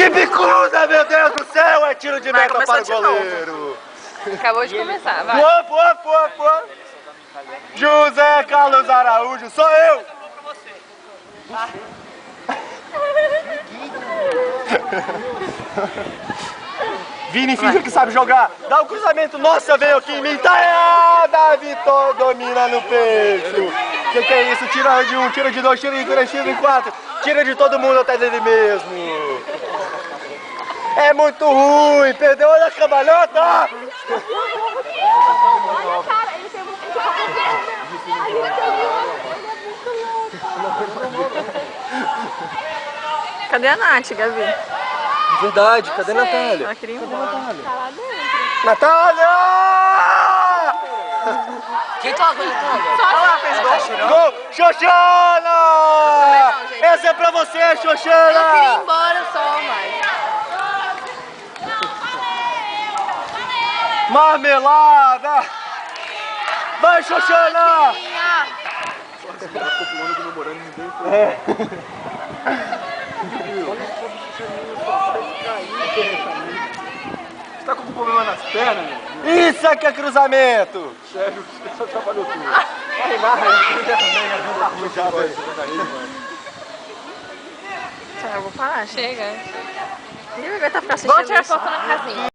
Que bicuda, meu Deus do céu! É tiro de Vai, meta para o começou de goleiro. Acabou de começar, vai. Pô. José Carlos Araújo, sou eu! Vini finge que sabe jogar. Dá o cruzamento. Nossa, veio aqui em mim. Tá, Davi domina no peito. Que é isso? Tira de um, tira de dois, tira de três, tira de quatro. Tira de todo mundo até dele mesmo. É muito ruim. Perdeu, olha a cambalhota. Olha, cara, ele tem muito que ele é muito louco. Cadê a Nath, Gabi? Verdade, cadê a Natália? Ela queria ir embora. Tá lá dentro. Natália! Quem toca, Natália? Olha lá, fez gol. Gol! Xoxana! Não, gente. Essa é pra você, Eu queria ir Xoxana! embora só, mas... Marmelada! Vai, Xoxana! Você tá com problema nas pernas, meu? Isso aqui é cruzamento! Sério, você só trabalhou tudo. Eu vou parar, chega. Ninguém vai ficar assistindo. Vamos tirar isso. foto na casinha.